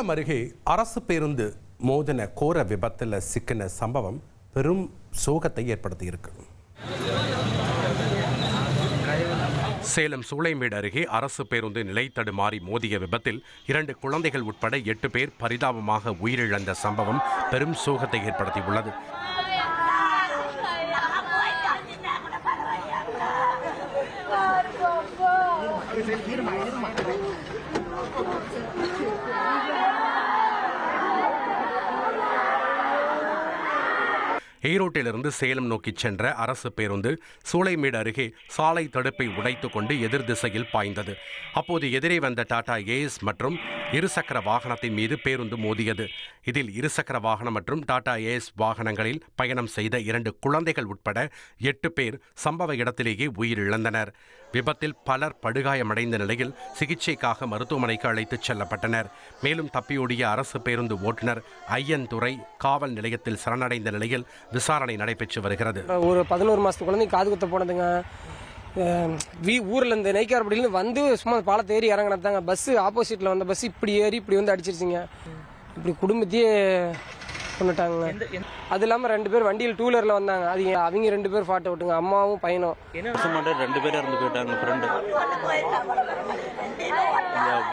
சேலம் அருகே அரசு பேருந்து மோதின கோர விபத்தில் சிக்கின சம்பவம் பெரும் சோகத்தை ஏற்படுத்தியிருக்கு. சேலம் சூளைமேடு அருகே அரசு பேருந்து நிலை தடுமாறி மோதிய விபத்தில் 2 குழந்தைகள் உட்பட 8 பேர் பரிதாபமாக உயிரிழந்த சம்பவம் பெரும் சோகத்தை ஏற்படுத்தியுள்ளது. ஈரோட்டிலிருந்து சேலம் நோக்கி சென்ற அரசு பேருந்து சூளைமேடு அருகே சாலை தடுப்பை உடைத்துக் கொண்டு எதிர் திசையில் பாய்ந்தது. அப்போது எதிரே வந்த டாடா ஏஸ் மற்றும் இருசக்கர வாகனத்தின் மீது பேருந்து மோதியது. இதில் இருசக்கர வாகனம் மற்றும் டாடா ஏஸ் வாகனங்களில் பயணம் செய்த 2 குழந்தைகள் உட்பட 8 பேர் சம்பவ இடத்திலேயே உயிரிழந்தனர். விபத்தில் பலர் படுகாயமடைந்த நிலையில் சிகிச்சைக்காக மருத்துவமனைக்கு அழைத்துச் செல்லப்பட்டனர். மேலும் தப்பியோடிய அரசு பேருந்து ஓட்டுநர் ஐயன் துரை காவல் நிலையத்தில் சரணடைந்த நிலையில் விசாரணை நடைபெற்று வருகிறது. ஒரு 11 மாசத்து குழந்தை காது குத்த போனதுங்க. ஊர்ல இருந்து நெய்க்காரப்படியிலிருந்து வந்து சும்மா பாலத்தை ஏறி இறங்கினதாங்க. பஸ் ஆப்போசிட்ல வந்த பஸ் இப்படி ஏறி இப்படி வந்து அடிச்சிருச்சுங்க. இப்படி குடும்பத்தையே கொண்டுட்டாங்க. அது இல்லாம 2 பேர் வண்டியில் 2 வீலர்ல வந்தாங்க. அது அவங்க 2 பேர் ஃபாட்டை விட்டுங்க, அம்மாவும் பையனும். 2 பேர் இறந்து போயிட்டாங்க. ஃப்ரெண்டு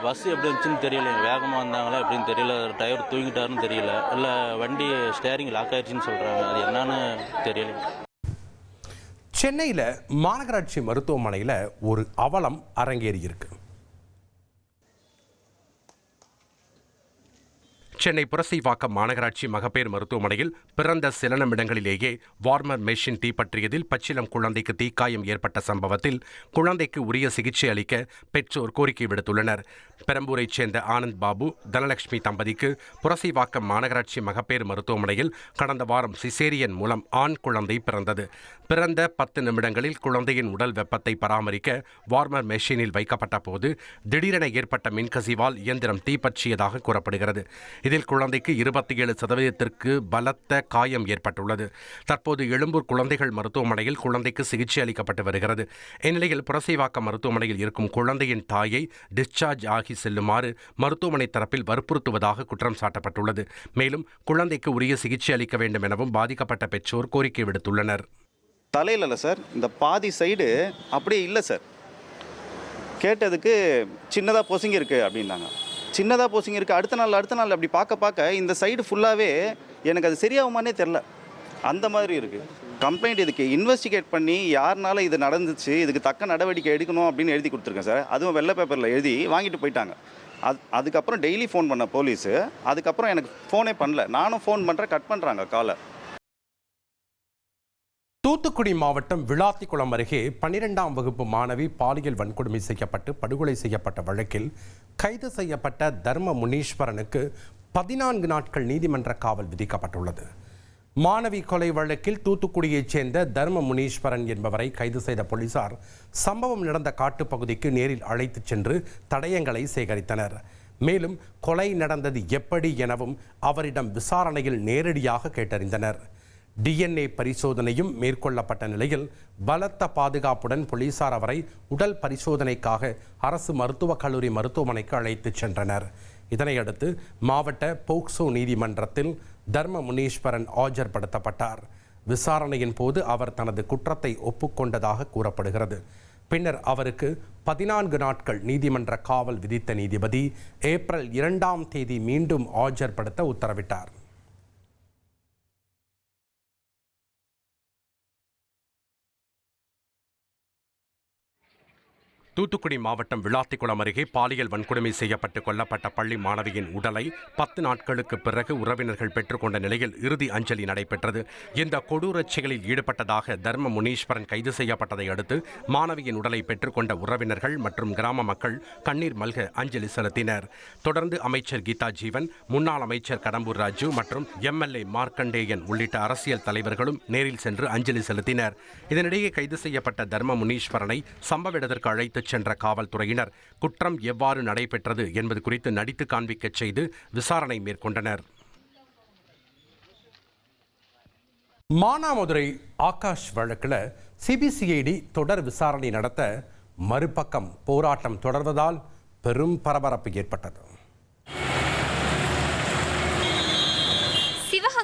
பஸ் எப்படி இருந்துச்சுன்னு தெரியல, வேகமாக வந்தாங்களா எப்படின்னு தெரியல, டயர் தூங்கிட்டாருன்னு தெரியல, இல்லை வண்டி ஸ்டேரிங் லாக் ஆயிடுச்சுன்னு சொல்கிறாங்க. அது என்னன்னு தெரியல. சென்னையில் மாநகராட்சி மருத்துவமனையில் ஒரு அவலம் அரங்கேறி இருக்கு. சென்னை புரசைவாக்கம் மாநகராட்சி மகப்பேறு மருத்துவமனையில் பிறந்த சில நிமிடங்களிலேயே வார்மர் மெஷின் தீப்பற்றியதில் பச்சிளம் குழந்தைக்கு தீக்காயம் ஏற்பட்ட சம்பவத்தில் குழந்தைக்கு உரிய சிகிச்சை அளிக்க பெற்றோர் கோரிக்கை விடுத்துள்ளனர். பெரம்பூரைச் சேர்ந்த ஆனந்த் பாபு தனலட்சுமி தம்பதிக்கு புரசைவாக்கம் மாநகராட்சி மகப்பேறு மருத்துவமனையில் கடந்த வாரம் சிசேரியன் மூலம் ஆண் குழந்தை பிறந்தது. பிறந்த 10 நிமிடங்களில் குழந்தையின் உடல் வெப்பத்தை பராமரிக்க வார்மர் மெஷினில் வைக்கப்பட்ட போது திடீரென ஏற்பட்ட மின்கசிவால் இயந்திரம் தீப்பற்றியதாக கூறப்படுகிறது. இதில் குழந்தைக்கு 27% பலத்த காயம் ஏற்பட்டுள்ளது. தற்போது எழும்பூர் குழந்தைகள் மருத்துவமனையில் குழந்தைக்கு சிகிச்சை அளிக்கப்பட்டு வருகிறது. இந்நிலையில் புரசைவாக்கம் மருத்துவமனையில் இருக்கும் குழந்தையின் தாயை டிஸ்சார்ஜ் ஆகி செல்லுமாறு மருத்துவமனை தரப்பில் வற்புறுத்துவதாக குற்றம் சாட்டப்பட்டுள்ளது. மேலும் குழந்தைக்கு உரிய சிகிச்சை அளிக்க வேண்டும் எனவும் பாதிக்கப்பட்ட பெற்றோர் கோரிக்கை விடுத்துள்ளனர். தலையில் இல்லை சார், இந்த பாதி சைடு அப்படியே இல்லை சார். கேட்டதுக்கு சின்னதாக பொசுங்கி இருக்குது அப்படின்னாங்க. சின்னதாக போசிங்க இருக்குது. அடுத்த நாள் அப்படி பார்க்க இந்த சைடு ஃபுல்லாகவே எனக்கு அது சரியாகுமானே தெரில, அந்த மாதிரி இருக்குது. கம்ப்ளைண்ட் இதுக்கு இன்வெஸ்டிகேட் பண்ணி யாருனால இது நடந்துச்சு, இதுக்கு தக்க நடவடிக்கை எடுக்கணும் அப்படின்னு எழுதி கொடுத்துருக்கேன் சார். அதுவும் வெள்ளை பேப்பரில் எழுதி வாங்கிட்டு போயிட்டாங்க. அதுக்கப்புறம் டெய்லி ஃபோன் பண்ண போலீஸு. அதுக்கப்புறம் எனக்கு ஃபோனே பண்ணல. நானும் ஃபோன் பண்ணுறேன், கட் பண்ணுறாங்க காலை. தூத்துக்குடி மாவட்டம் விளாத்திக்குளம் அருகே 12ஆம் வகுப்பு மாணவி பாலியல் வன்கொடுமை செய்யப்பட்டு படுகொலை செய்யப்பட்ட வழக்கில் கைது செய்யப்பட்ட தர்ம முனீஸ்வரனுக்கு 14 நாட்கள் நீதிமன்ற காவல் விதிக்கப்பட்டுள்ளது. மாணவி கொலை வழக்கில் தூத்துக்குடியைச் சேர்ந்த தர்ம முனீஸ்வரன் என்பவரை கைது செய்த போலீசார் சம்பவம் நடந்த காட்டுப்பகுதிக்கு நேரில் அழைத்துச் சென்று தடயங்களை சேகரித்தனர். மேலும் கொலை நடந்தது எப்படி எனவும் அவரிடம் விசாரணையில் நேரடியாக கேட்டறிந்தனர். DNA பரிசோதனையும் மேற்கொள்ளப்பட்ட நிலையில் பலத்த பாதுகாப்புடன் போலீசார் அவரை உடல் பரிசோதனைக்காக அரசு மருத்துவக் கல்லூரி மருத்துவமனைக்கு அழைத்துச் சென்றனர். இதனையடுத்து மாவட்ட போக்சோ நீதிமன்றத்தில் தர்ம முனீஸ்வரன் ஆஜர்படுத்தப்பட்டார். விசாரணையின் போது அவர் தனது குற்றத்தை ஒப்புக்கொண்டதாக கூறப்படுகிறது. பின்னர் அவருக்கு 14 நாட்கள் நீதிமன்ற காவல் விதித்த நீதிபதி ஏப்ரல் 2ஆம் தேதி மீண்டும் ஆஜர்படுத்த உத்தரவிட்டார். தூத்துக்குடி மாவட்டம் விளாத்திக்குளம் அருகே பாலியல் வன்கொடுமை செய்யப்பட்டு கொல்லப்பட்ட பள்ளி மாணவியின் உடலை 10 நாட்களுக்கு பிறகு உறவினர்கள் பெற்றுக்கொண்ட நிலையில் இறுதி அஞ்சலி நடைபெற்றது. இந்த கொடூரச் செயலில் ஈடுபட்டதாக தர்ம முனீஸ்வரன் கைது செய்யப்பட்டதை அடுத்து மாணவியின் உடலை பெற்றுக்கொண்ட உறவினர்கள் மற்றும் கிராம மக்கள் கண்ணீர் மல்க அஞ்சலி செலுத்தினர். தொடர்ந்து அமைச்சர் கீதா ஜீவன், முன்னாள் அமைச்சர் கடம்பூர் ராஜு மற்றும் MLA மார்க்கண்டேயன் உள்ளிட்ட அரசியல் தலைவர்களும் நேரில் சென்று அஞ்சலி செலுத்தினர். இதனிடையே கைது செய்யப்பட்ட தர்ம முனீஸ்வரனை சம்பவ இடத்திற்கு அழைத்து சென்ற காவல்துறையினர் குற்றம் எவ்வாறு நடைபெற்றது என்பது குறித்து நடித்து காண்பிக்க செய்து விசாரணை மேற்கொண்டனர். மானாமதுரை ஆகாஷ் வழக்கில் CBCID தொடர் விசாரணை நடத்த மறுபக்கம் போராட்டம் தொடர்வதால் பெரும் பரபரப்பு ஏற்பட்டது.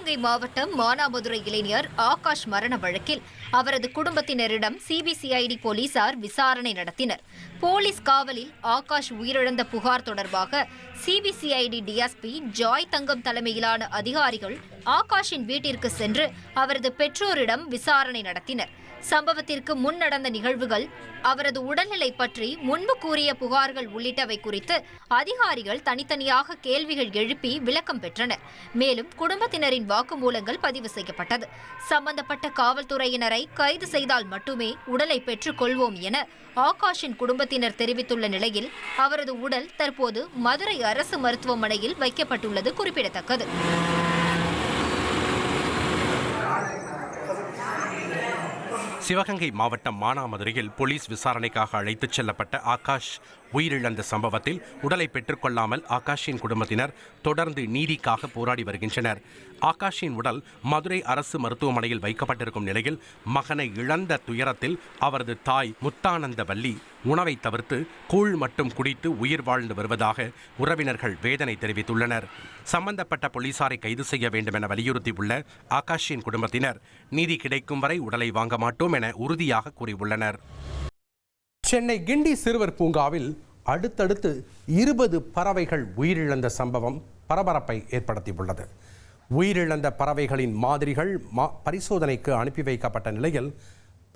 சிவகங்கை மாவட்டம் மானாமதுரை இளைஞர் ஆகாஷ் மரண வழக்கில் அவரது குடும்பத்தினரிடம் சிபிசிஐடி போலீசார் விசாரணை நடத்தினர். போலீஸ் காவலில் ஆகாஷ் உயிரிழந்த புகார் தொடர்பாக சிபிசிஐடி டிஎஸ்பி ஜாய் தங்கம் தலைமையிலான அதிகாரிகள் ஆகாஷின் வீட்டிற்கு சென்று அவரது பெற்றோரிடம் விசாரணை நடத்தினர். சம்பவத்திற்கு முன் நடந்த நிகழ்வுகள், அவரது உடல்நிலை பற்றி முன்பு கூறிய புகார்கள் உள்ளிட்டவை குறித்து அதிகாரிகள் தனித்தனியாக கேள்விகள் எழுப்பி விளக்கம் பெற்றனர். மேலும் குடும்பத்தினரின் வாக்குமூலங்கள் பதிவு செய்யப்பட்டது. சம்பந்தப்பட்ட காவல்துறையினரை கைது செய்தால் மட்டுமே உடலை பெற்றுக் கொள்வோம் என ஆகாஷின் குடும்பத்தினர் தெரிவித்துள்ள நிலையில் அவரது உடல் தற்போது மதுரை அரசு மருத்துவமனையில் வைக்கப்பட்டுள்ளது குறிப்பிடத்தக்கது. சிவகங்கை மாவட்டம் மானாமதுரையில் போலீஸ் விசாரணைக்காக அழைத்துச் செல்லப்பட்ட ஆகாஷ் உயிரிழந்த சம்பவத்தில் உடலை பெற்றுக்கொள்ளாமல் ஆகாஷின் குடும்பத்தினர் தொடர்ந்து நீதிக்காக போராடி வருகின்றனர். ஆகாஷின் உடல் மதுரை அரசு மருத்துவமனையில் வைக்கப்பட்டிருக்கும் நிலையில் மகனை இழந்த துயரத்தில் அவரது தாய் முத்தானந்தவல்லி உணவை தவிர்த்து கூழ் மட்டும் குடித்து உயிர் வாழ்ந்து வருவதாக உறவினர்கள் வேதனை தெரிவித்துள்ளனர். சம்பந்தப்பட்ட போலீசாரை கைது செய்ய வேண்டும் என வலியுறுத்தியுள்ள ஆகாஷின் குடும்பத்தினர் நீதி கிடைக்கும் வரை உடலை வாங்க மாட்டோம் என உறுதியாக கூறியுள்ளனர். சென்னை கிண்டி சிறுவர் பூங்காவில் அடுத்தடுத்து 20 பறவைகள் உயிரிழந்த சம்பவம் பரபரப்பை ஏற்படுத்தியுள்ளது. உயிரிழந்த பறவைகளின் மாதிரிகள் பரிசோதனைக்கு அனுப்பி வைக்கப்பட்ட நிலையில்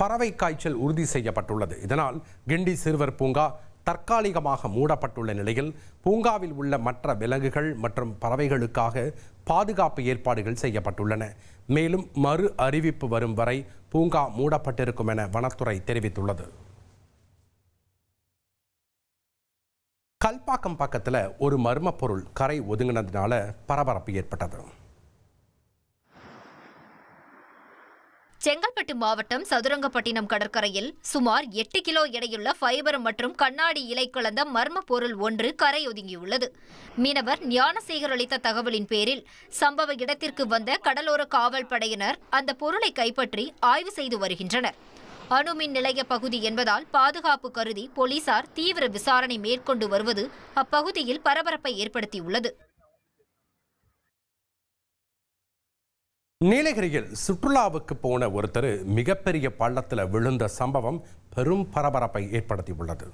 பறவை காய்ச்சல் உறுதி செய்யப்பட்டுள்ளது. இதனால் கிண்டி சிறுவர் பூங்கா தற்காலிகமாக மூடப்பட்டுள்ள நிலையில் பூங்காவில் உள்ள மற்ற விலங்குகள் மற்றும் பறவைகளுக்காக பாதுகாப்பு ஏற்பாடுகள் செய்யப்பட்டுள்ளன. மேலும் மறு அறிவிப்பு வரும் வரை பூங்கா மூடப்பட்டிருக்கும் என வனத்துறை தெரிவித்துள்ளது. கல்பாக்கம் பக்கத்தில் ஒரு மர்ம பொருள் கரை ஒதுங்கினதுனால பரபரப்பு ஏற்பட்டது. செங்கல்பட்டு மாவட்டம் சதுரங்கப்பட்டினம் கடற்கரையில் சுமார் 8 கிலோ எடையுள்ள ஃபைபர் மற்றும் கண்ணாடி இலை கலந்த மர்ம பொருள் ஒன்று கரையொதுங்கியுள்ளது. மீனவர் ஞானசேகர் அளித்த தகவலின் பேரில் சம்பவ இடத்திற்கு வந்த கடலோர காவல் படையினர் அந்த பொருளை கைப்பற்றி ஆய்வு செய்து வருகின்றனர். அணுமின் நிலைய பகுதி என்பதால் பாதுகாப்பு கருதி போலீசார் தீவிர விசாரணை மேற்கொண்டு வருவது அப்பகுதியில் பரபரப்பை ஏற்படுத்தியுள்ளது. நீலகிரியில் சுற்றுலாவுக்கு போன ஒருத்தர் மிகப்பெரிய பள்ளத்தில் விழுந்த சம்பவம் பெரும் பரபரப்பை ஏற்படுத்தியுள்ளது.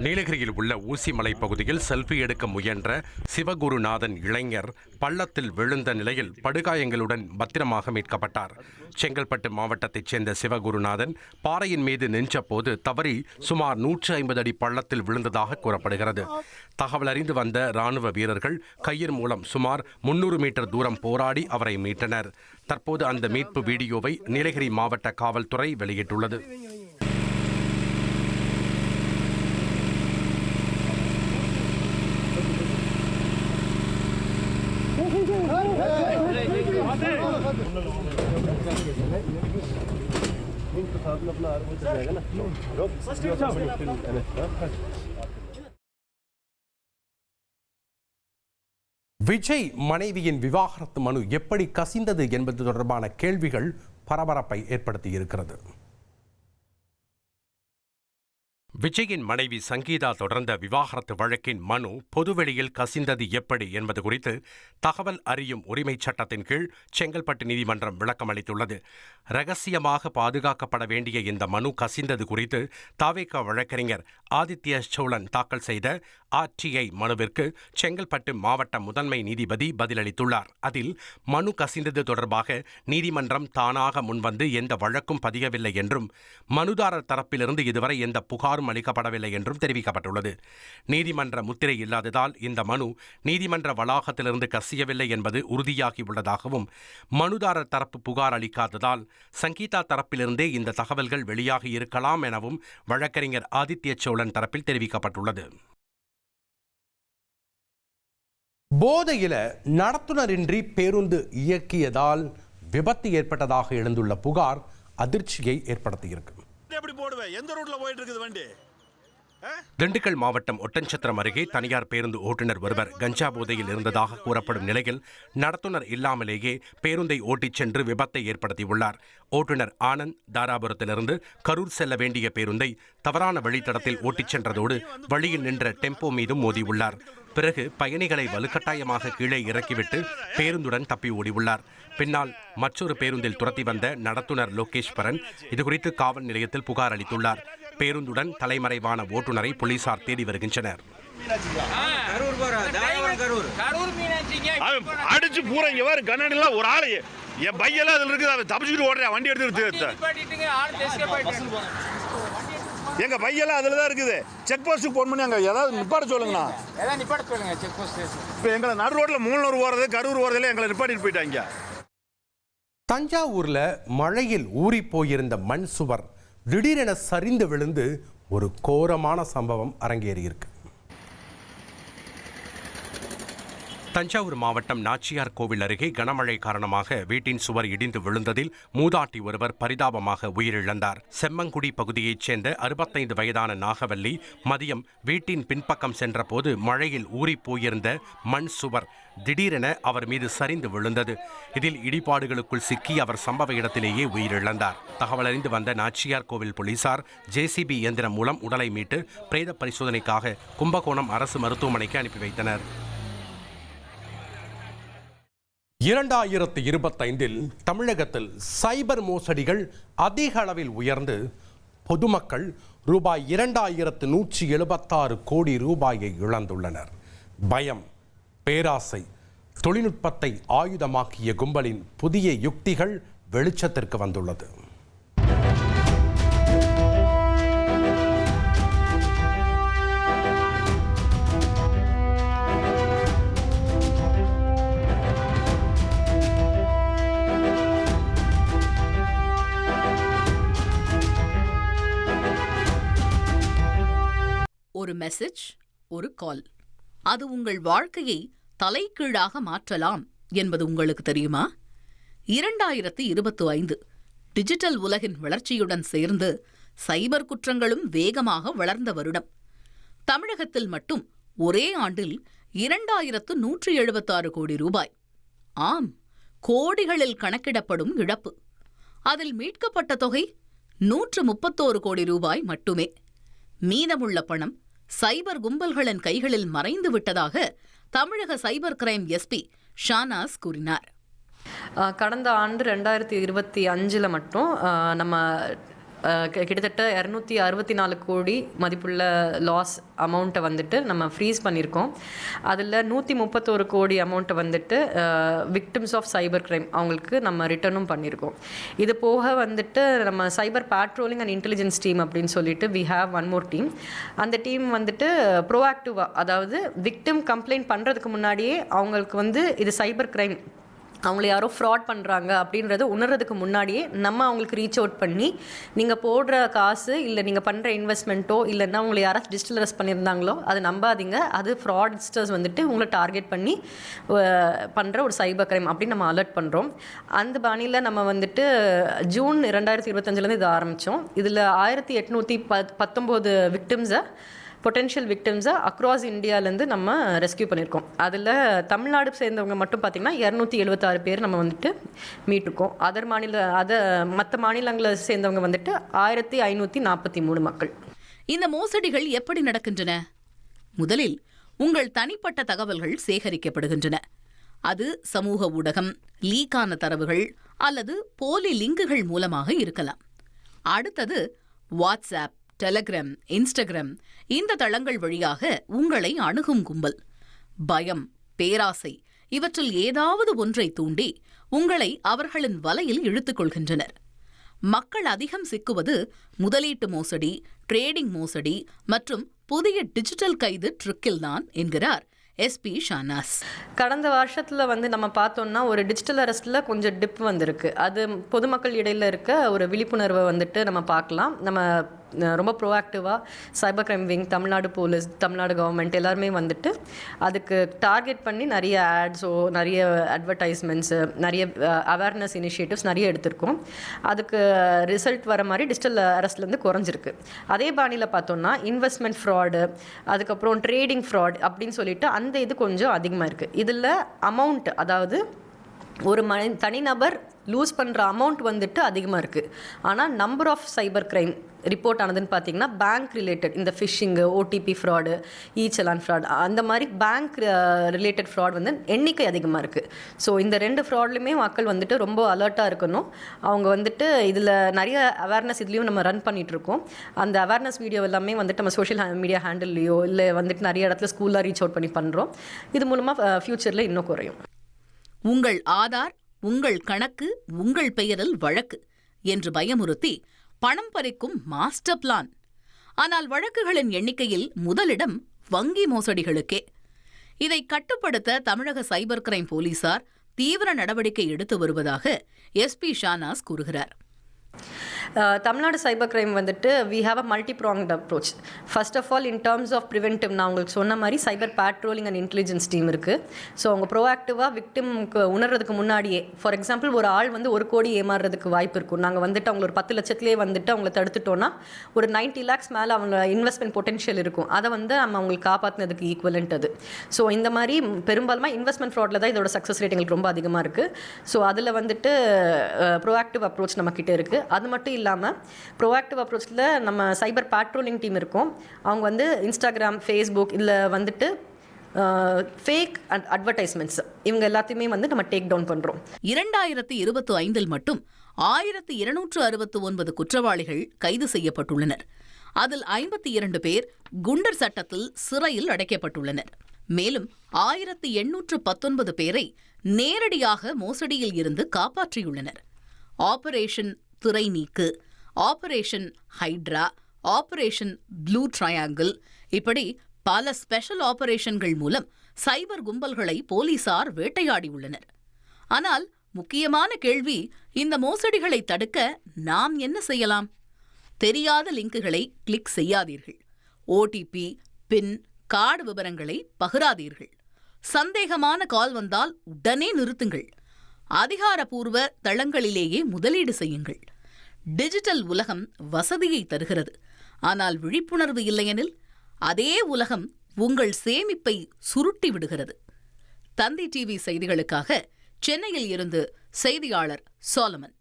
நீலகிரியில் உள்ள ஊசிமலை பகுதியில் செல்ஃபி எடுக்க முயன்ற சிவகுருநாதன் இளைஞர் பள்ளத்தில் விழுந்த நிலையில் படுகாயங்களுடன் பத்திரமாக மீட்கப்பட்டார். செங்கல்பட்டு மாவட்டத்தைச் சேர்ந்த சிவகுருநாதன் பாறையின் மீது நின்றபோது தவறி சுமார் 150 அடி பள்ளத்தில் விழுந்ததாக கூறப்படுகிறது. தகவல் அறிந்து வந்த ராணுவ வீரர்கள் கயிறு மூலம் சுமார் 300 மீட்டர் தூரம் போராடி அவரை மீட்டனர். தற்போது அந்த மீட்பு வீடியோவை நீலகிரி மாவட்ட காவல்துறை வெளியிட்டுள்ளது. விஜய் மனைவியின் விவாகரத்து மனு எப்படி கசிந்தது என்பது தொடர்பான கேள்விகள் பரபரப்பை ஏற்படுத்தியிருக்கிறது. விஜயின் மனைவி சங்கீதா தொடர்ந்த விவாகரத்து வழக்கின் மனு பொதுவெளியில் கசிந்தது எப்படி என்பது குறித்து தகவல் அறியும் உரிமை சட்டத்தின் கீழ் செங்கல்பட்டு நீதிமன்றம் விளக்கம் அளித்துள்ளது. ரகசியமாக பாதுகாக்கப்பட வேண்டிய இந்த மனு கசிந்தது குறித்து தவேக வழக்கறிஞர் ஆதித்ய சோழன் தாக்கல் செய்த ஆர்டிஐ மனுவிற்கு செங்கல்பட்டு மாவட்ட முதன்மை நீதிபதி பதிலளித்துள்ளார். அதில் மனு கசிந்தது தொடர்பாக நீதிமன்றம் தானாக முன்வந்து எந்த வழக்கும் பதியவில்லை என்றும் மனுதாரர் தரப்பிலிருந்து இதுவரை எந்த புகாரும் அளிக்கப்படவில்லை என்றும் தெரிவிக்கப்பட்டுள்ளது. நீதிமன்ற முத்திரை இல்லாததால் இந்த மனு நீதிமன்ற வளாகத்திலிருந்து கசியவில்லை என்பது உறுதியாகியுள்ளதாகவும் மனுதாரர் தரப்பு புகார் அளிக்காததால் சங்கீதா தரப்பிலிருந்தே இந்த தகவல்கள் வெளியாகி இருக்கலாம் எனவும் வழக்கறிஞர் ஆதித்ய சோழன் தரப்பில் தெரிவிக்கப்பட்டுள்ளது. போதையில நடத்துனரின்றி பேருந்து இயக்கியதால் விபத்து ஏற்பட்டதாக எழுந்துள்ள புகார் அதிர்ச்சியை ஏற்படுத்தியிருக்கு. எப்படி போடுவேன்? எந்த ரூட்ல போயிட்டு இருக்குது வண்டி? திண்டுக்கல் மாவட்டம் ஒட்டன்சத்திரம் அருகே தனியார் பேருந்து ஓட்டுநர் ஒருவர் கஞ்சா போதையில் இருந்ததாக கூறப்படும் நிலையில் நடத்துனர் இல்லாமலேயே பேருந்தை ஓட்டிச் சென்று விபத்தை ஏற்படுத்தியுள்ளார். ஓட்டுநர் ஆனந்த் தாராபுரத்திலிருந்து கரூர் செல்ல வேண்டிய பேருந்தை தவறான வழித்தடத்தில் ஓட்டிச் சென்றதோடு வழியில் நின்ற டெம்போ மீதும் மோதியுள்ளார். பிறகு பயணிகளை வலுக்கட்டாயமாக கீழே இறக்கிவிட்டு பேருந்துடன் தப்பி ஓடியுள்ளார். பின்னால் மற்றொரு பேருந்தில் துரத்தி வந்த நடத்துனர் லோகேஸ்வரன் இதுகுறித்து காவல் நிலையத்தில் புகார் அளித்துள்ளார். பேருந்துடன் தலைமறைவான ஓட்டுநரை போலீசார் தேடி வருகின்றனர். அடிச்சு பூரா கண்ணாடிலாம் ஒரு ஆளு என் பையெல்லாம் அதில் இருக்குது, அதை தப்பிச்சுட்டு ஓடுறேன் வண்டி எடுத்து எங்க பையெல்லாம் அதில் தான் இருக்குது. செக் போஸ்ட்டுக்கு போன் பண்ணி அங்கே ஏதாவது நிப்பாட்ட சொல்லுங்கண்ணா. இப்போ எங்களை நடு ரோட்டில் 300 போகிறது கரூர் போகிறதுல எங்களை நிப்பாட்டிட்டு போயிட்டாங்க. தஞ்சாவூர்ல மழையில் ஊறி போயிருந்த மண் சுவர் திடீரென சரிந்து விழுந்து ஒரு கோரமான சம்பவம் அரங்கேறியிருக்கு. தஞ்சாவூர் மாவட்டம் நாச்சியார் கோவில் அருகே கனமழை காரணமாக வீட்டின் சுவர் இடிந்து விழுந்ததில் மூதாட்டி ஒருவர் பரிதாபமாக உயிரிழந்தார். செம்மங்குடி பகுதியைச் சேர்ந்த 65 வயதான நாகவல்லி மதியம் வீட்டின் பின்பக்கம் சென்றபோது மழையில் ஊறி போயிருந்த மண் சுவர் திடீரென அவர் மீது சரிந்து விழுந்தது. இதில் இடிபாடுகளுக்குள் சிக்கி அவர் சம்பவ இடத்திலேயே உயிரிழந்தார். தகவல் அறிந்து வந்த நாச்சியார் கோவில் போலீசார் JCB இயந்திரம் மூலம் உடலை மீட்டு பிரேத பரிசோதனைக்காக கும்பகோணம் அரசு மருத்துவமனைக்கு அனுப்பி வைத்தனர். 2025 தமிழகத்தில் சைபர் மோசடிகள் அதிக அளவில் உயர்ந்து பொதுமக்கள் ரூபாய் 2176 கோடி ரூபாயை இழந்துள்ளனர். பயம், பேராசை, தொழில்நுட்பத்தை ஆயுதமாக்கிய கும்பலின் புதிய யுக்திகள் வெளிச்சத்திற்கு வந்துள்ளது. ஒரு மெசேஜ், ஒரு கால், அது உங்கள் வாழ்க்கையை தலைகீழாக மாற்றலாம் என்பது உங்களுக்கு தெரியுமா? 2025 டிஜிட்டல் உலகின் வளர்ச்சியுடன் சேர்ந்து சைபர் குற்றங்களும் வேகமாக வளர்ந்த வருடம். தமிழகத்தில் மட்டும் ஒரே ஆண்டில் 2176 கோடி ரூபாய், ஆம், கோடிகளில் கணக்கிடப்படும் இழப்பு. அதில் மீட்கப்பட்ட தொகை 131 கோடி ரூபாய் மட்டுமே. மீதமுள்ள பணம் சைபர் கும்பல்களின் கைகளில் மறைந்து விட்டதாக தமிழக சைபர் கிரைம் SP ஷானாஸ் கூறினார். கடந்த ஆண்டு 2025 மட்டும் நம்ம கிட்டத்தட்ட 264 கோடி மதிப்புள்ள லாஸ் அமௌண்ட்டை வந்துட்டு நம்ம ஃப்ரீஸ் பண்ணியிருக்கோம். அதில் 131 கோடி அமௌண்ட்டை வந்துட்டு விக்டிம்ஸ் ஆஃப் சைபர் கிரைம் அவங்களுக்கு நம்ம ரிட்டர்னும் பண்ணியிருக்கோம். இது போக வந்துட்டு நம்ம cyber patrolling and intelligence team அப்படின்னு சொல்லிட்டு we have one more team. அந்த டீம் வந்துட்டு ப்ரோஆக்டிவாக, அதாவது விக்டிம் கம்ப்ளைண்ட் பண்ணுறதுக்கு முன்னாடியே அவங்களுக்கு வந்து இது சைபர் கிரைம், அவங்கள யாரோ ஃப்ராட் பண்ணுறாங்க அப்படின்றத உணர்றதுக்கு முன்னாடியே நம்ம அவங்களுக்கு ரீச் அவுட் பண்ணி நீங்கள் போடுற காசு இல்லை நீங்கள் பண்ணுற இன்வெஸ்ட்மெண்ட்டோ இல்லைன்னா உங்களை யாராவது டிஜிட்டல் அரெஸ்ட் பண்ணியிருந்தாங்களோ அதை நம்பாதீங்க, அது ஃப்ராட்ஸ்டர்ஸ் வந்துட்டு உங்களை டார்கெட் பண்ணி பண்ணுற ஒரு சைபர் கிரைம் அப்படின்னு நம்ம அலர்ட் பண்ணுறோம். அந்த பாணியில் நம்ம வந்துட்டு ஜூன் 2025 இது ஆரம்பித்தோம். இதில் 1819 விக்டிம்ஸை, பொட்டென்ஷியல் விக்டிம்ஸை அக்ராஸ் இந்தியாவிலேருந்து நம்ம ரெஸ்கியூ பண்ணியிருக்கோம். அதில் தமிழ்நாடு சேர்ந்தவங்க மட்டும் பார்த்திங்கன்னா 276 பேர் நம்ம வந்துட்டு மீட்டுருக்கோம். மற்ற மாநிலங்களை சேர்ந்தவங்க வந்துட்டு 1543 மக்கள். இந்த மோசடிகள் எப்படி நடக்கின்றன? முதலில் உங்கள் தனிப்பட்ட தகவல்கள் சேகரிக்கப்படுகின்றன. அது சமூக ஊடகம், லீக்கான தரவுகள் அல்லது போலி லிங்குகள் மூலமாக இருக்கலாம். அடுத்தது வாட்ஸ்ஆப், டெலகிராம், இன்ஸ்டாகிராம், இந்த தளங்கள் வழியாக உங்களை அணுகும் கும்பல். பயம், பேராசை இவற்றில் ஏதாவது ஒன்றை தூண்டி உங்களை அவர்களின் வலையில் இழுத்துக் கொள்கின்றனர். மக்கள் அதிகம் சிக்குவது முதலீட்டு மோசடி, ட்ரேடிங் மோசடி மற்றும் புதிய டிஜிட்டல் கைது ட்ரிக்கில்தான் என்கிறார் SP ஷானாஸ். கடந்த வருஷத்தில் வந்து நம்ம பார்த்தோம்னா ஒரு டிஜிட்டல் அரெஸ்ட்டில் கொஞ்சம் டிப் வந்திருக்கு. அது பொதுமக்கள் இடையில் இருக்க ஒரு விழிப்புணர்வை வந்துட்டு நம்ம பார்க்கலாம். நம்ம ரொம்ப ப்ரோஆக்டிவாக cyber crime wing, Tamil Nadu police, Tamil Nadu government எல்லாருமே வந்துட்டு அதுக்கு டார்கெட் பண்ணி நிறைய ஆட்ஸோ, நிறைய அட்வர்டைஸ்மெண்ட்ஸு, நிறைய அவேர்னஸ் இனிஷியேட்டிவ்ஸ் நிறைய எடுத்திருக்கோம். அதுக்கு ரிசல்ட் வர மாதிரி டிஜிட்டல் அரெஸ்ட்லேருந்து குறைஞ்சிருக்கு. அதே பாணியில் பார்த்தோம்னா இன்வெஸ்ட்மெண்ட் ஃப்ராடு, அதுக்கப்புறம் ட்ரேடிங் ஃப்ராட் அப்படின்னு சொல்லிட்டு அந்த இது கொஞ்சம் அதிகமாக இருக்குது. இதில் அமௌண்ட், அதாவது ஒரு தனிநபர் லூஸ் பண்ணுற அமௌண்ட் வந்துட்டு அதிகமாக இருக்குது. ஆனால் number of cyber crime report ஆனதுன்னு பார்த்தீங்கன்னா பேங்க் ரிலேட்டட், இந்த phishing, OTP fraud, challan fraud, அந்த மாதிரி பேங்க் ரிலேட்டட் ஃப்ராட் வந்து எண்ணிக்கை அதிகமாக இருக்குது. ஸோ இந்த 2 ஃப்ராட்லையுமே மக்கள் வந்துட்டு ரொம்ப அலர்ட்டாக இருக்கணும். அவங்க வந்துட்டு இதில் நிறைய அவேர்னஸ் இதுலேயும் நம்ம ரன் பண்ணிகிட்ருக்கோம். அந்த அவேர்னஸ் வீடியோ எல்லாமே வந்துட்டு நம்ம சோஷியல் மீடியா ஹேண்டில்லையோ இல்லை வந்துட்டு நிறைய இடத்துல ஸ்கூலில் ரீச் அவுட் பண்ணி பண்ணுறோம். இது மூலமாக ஃப்யூச்சரில் இன்னும் குறையும். உங்கள் ஆதார், உங்கள் கணக்கு, உங்கள் பெயரில் வழக்கு என்று பயமுறுத்தி பணம் பறிக்கும் மாஸ்டர் பிளான். ஆனால் வழக்குகளின் எண்ணிக்கையில் முதலிடம் வங்கி மோசடிகளுக்கே. இதை கட்டுப்படுத்த தமிழக சைபர் கிரைம் போலீசார் தீவிர நடவடிக்கை எடுத்து வருவதாக SP ஷானாஸ் கூறுகிறார். தமிழ்நாடு சைபர் கிரைம் வந்துட்டு we have a multi pronged approach. First of all in terms of preventive, நான் உங்களுக்கு சொன்ன மாதிரி cyber patrolling and intelligence team இருக்குது. ஸோ அவங்க ப்ரோஆக்டிவாக விக்டிம்க்கு உணர்றதுக்கு முன்னாடியே, ஃபார் எக்ஸாம்பிள் ஒரு ஆள் வந்து 1 கோடி ஏமாறுறதுக்கு வாய்ப்பு இருக்கும். நாங்கள் வந்துட்டு அவங்க ஒரு 10 லட்சத்துலேயே வந்துட்டு அவங்கள தடுத்துட்டோன்னா ஒரு 90 lakhs மேலே அவங்க இன்வெஸ்ட்மெண்ட் பொட்டென்ஷியல் இருக்கும். அதை வந்து நம்ம அவங்களுக்கு காப்பாற்றினதுக்கு ஈக்குவலண்ட் அது. ஸோ இந்த மாதிரி பெரும்பாலுமா இன்வெஸ்ட்மெண்ட் ஃப்ராடில் தான் இதோட சக்ஸஸ் ரேட் எங்களுக்கு ரொம்ப அதிகமாக இருக்குது. ஸோ அதில் வந்துட்டு ப்ரோஆக்டிவ் அப்ரோச் நம்மக்கிட்ட இருக்குது. அது மட்டும் இல்லாமல் ப்ரோஆக்டிவ் அப்ரோச்சில் நம்ம சைபர் பேட்ரோலிங் டீம் இருக்கும். அவங்க வந்து இன்ஸ்டாகிராம், ஃபேஸ்புக் இதில் வந்துட்டு ஃபேக் அட்வர்டைஸ்மெண்ட்ஸ் இவங்க எல்லாத்தையுமே வந்து நம்ம டேக் டவுன் பண்ணுறோம். 2025 மட்டும் 1269 குற்றவாளிகள் கைது செய்யப்பட்டுள்ளனர். அதில் 52 பேர் குண்டர் சட்டத்தில் சிறையில் அடைக்கப்பட்டுள்ளனர். மேலும் 1819 பேரை நேரடியாக மோசடியில் இருந்து காப்பாற்றியுள்ளனர். ஆபரேஷன் திரை நீக்கு, operation hydra, operation blue triangle, இப்படி பல ஸ்பெஷல் ஆபரேஷன்கள் மூலம் சைபர் கும்பல்களை போலீசார் வேட்டையாடியுள்ளனர். ஆனால் முக்கியமான கேள்வி, இந்த மோசடிகளை தடுக்க நாம் என்ன செய்யலாம்? தெரியாத லிங்குகளை கிளிக் செய்யாதீர்கள். ஓடிபி, பின், கார்டு விவரங்களை பகிராதீர்கள். சந்தேகமான கால் வந்தால் உடனே நிறுத்துங்கள். அதிகாரப்பூர்வ தளங்களிலேயே முதலீடு செய்யுங்கள். டிஜிட்டல் உலகம் வசதியை தருகிறது. ஆனால் விழிப்புணர்வு இல்லையெனில் அதே உலகம் உங்கள் சேமிப்பை சுருட்டி விடுகிறது. தந்தி டிவி செய்திகளுக்காக சென்னையில் இருந்து செய்தியாளர் சோலமன்.